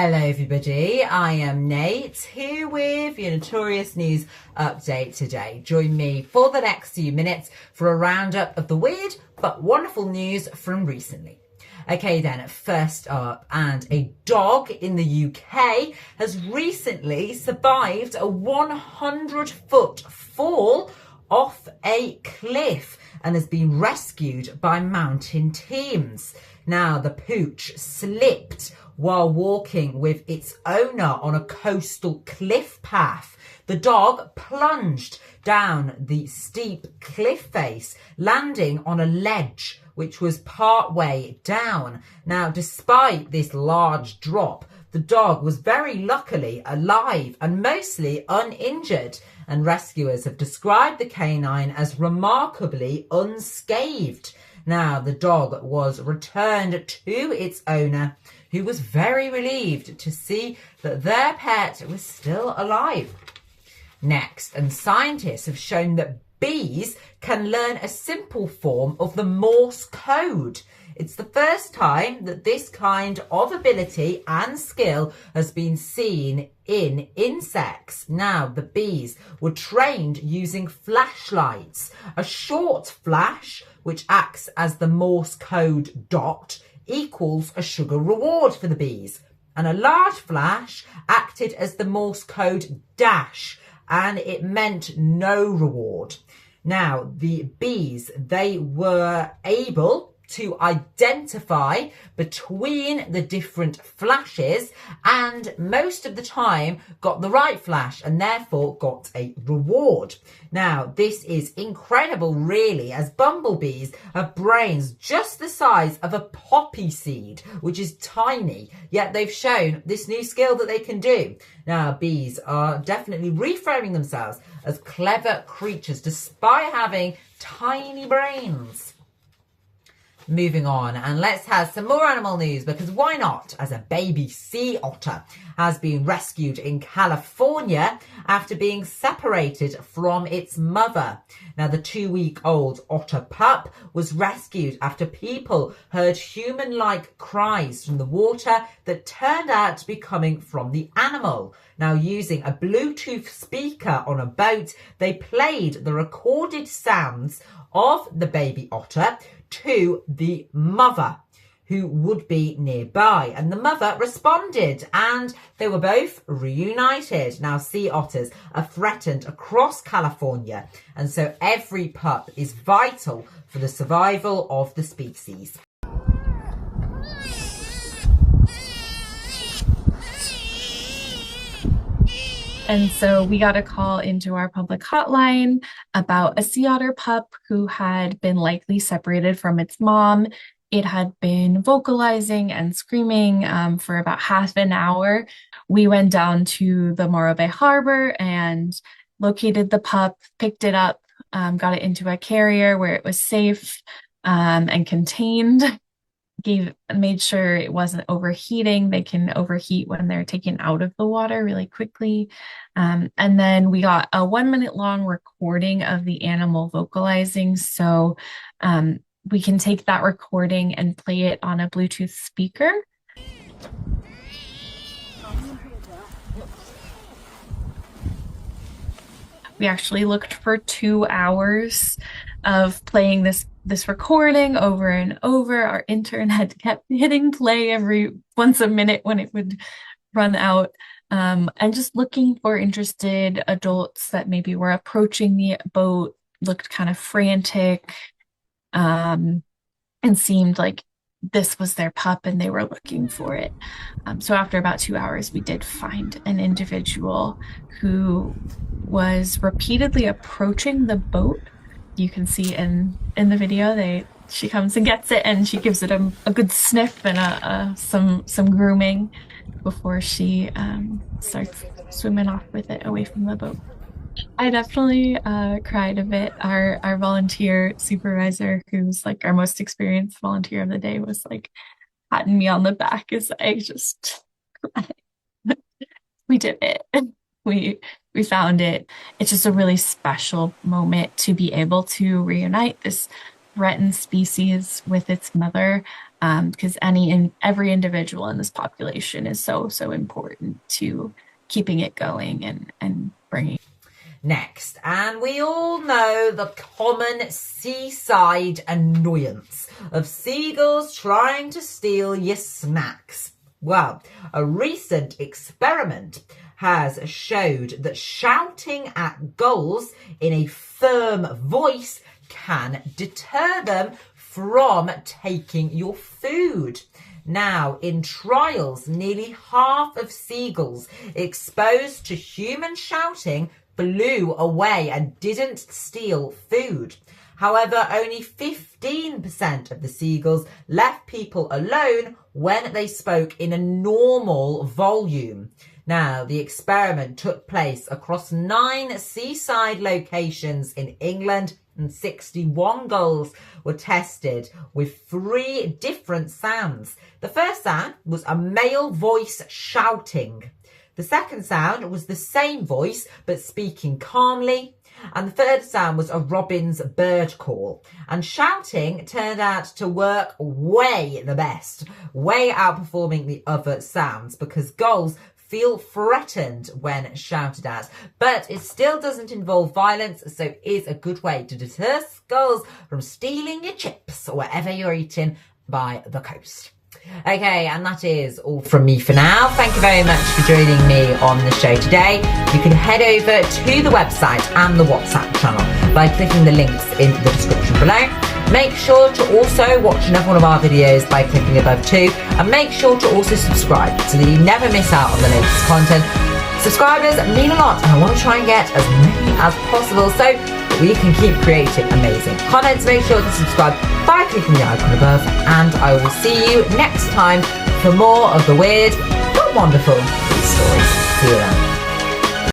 Hello everybody, I am Nate, here with your Notorious News update today. Join me for the next few minutes for a roundup of the weird but wonderful news from recently. Okay then, first up, and a dog in the UK has recently survived a 100-foot fall off a cliff and has been rescued by mountain teams. Now, the pooch slipped while walking with its owner on a coastal cliff path. The dog plunged down the steep cliff face, landing on a ledge which was part way down. Now, despite this large drop, the dog was very luckily alive and mostly uninjured, and rescuers have described the canine as remarkably unscathed. Now, the dog was returned to its owner, who was very relieved to see that their pet was still alive. Next, and scientists have shown that bees can learn a simple form of the Morse code. It's the first time that this kind of ability and skill has been seen in insects. Now, the bees were trained using flashlights. A short flash, which acts as the Morse code dot, equals a sugar reward for the bees. And a large flash acted as the Morse code dash, and it meant no reward. Now, the bees, they were able to identify between the different flashes and most of the time got the right flash and therefore got a reward. Now, this is incredible really, as bumblebees have brains just the size of a poppy seed, which is tiny, yet they've shown this new skill that they can do. Now, bees are definitely reframing themselves as clever creatures despite having tiny brains. Moving on, and let's have some more animal news, because why not, as a baby sea otter has been rescued in California after being separated from its mother. Now, the 2-week-old otter pup was rescued after people heard human-like cries from the water that turned out to be coming from the animal. Now, using a Bluetooth speaker on a boat, they played the recorded sounds of the baby otter to the mother, who would be nearby, and the mother responded and they were both reunited. Now, sea otters are threatened across California, and so every pup is vital for the survival of the species. And so we got a call into our public hotline about a sea otter pup who had been likely separated from its mom. It had been vocalizing and screaming for about half an hour. We went down to the Morro Bay Harbor and located the pup, picked it up, got it into a carrier where it was safe and contained. Made sure it wasn't overheating. They can overheat when they're taken out of the water really quickly. And then we got a 1-minute long recording of the animal vocalizing. So we can take that recording and play it on a Bluetooth speaker. We actually looked for 2 hours of playing this recording over and over. Our intern had kept hitting play every once a minute when it would run out, and just looking for interested adults that maybe were approaching the boat, looked kind of frantic, and seemed like this was their pup and they were looking for it. So after about 2 hours, we did find an individual who was repeatedly approaching the boat. You can see in the video, she comes and gets it, and she gives it a good sniff and some grooming before she starts swimming off with it away from the boat. I definitely cried a bit. Our volunteer supervisor, who's like our most experienced volunteer of the day, was like patting me on the back as I just cried. We did it. We found it. It's just a really special moment to be able to reunite this threatened species with its mother. because every individual in this population is so important to keeping it going and bringing. Next, and we all know the common seaside annoyance of seagulls trying to steal your snacks. Well, a recent experiment has showed that shouting at gulls in a firm voice can deter them from taking your food. Now, in trials, nearly half of seagulls exposed to human shouting flew away and didn't steal food. However, only 15% of the seagulls left people alone when they spoke in a normal volume. Now, the experiment took place across 9 seaside locations in England, and 61 gulls were tested with 3 different sounds. The first sound was a male voice shouting. The second sound was the same voice but speaking calmly. And the third sound was a robin's bird call. And shouting turned out to work way the best, way outperforming the other sounds, because gulls feel threatened when shouted at. But it still doesn't involve violence, so it is a good way to deter gulls from stealing your chips or whatever you're eating by the coast. Okay, and that is all from me for now. Thank you very much for joining me on the show today. You can head over to the website and the WhatsApp channel by clicking the links in the description below. Make sure to also watch another one of our videos by clicking above too, and make sure to also subscribe so that you never miss out on the latest content. Subscribers mean a lot, and I want to try and get as many as possible so that we can keep creating amazing content. So make sure to subscribe by clicking the icon above, and I will see you next time for more of the weird but wonderful stories. See you then.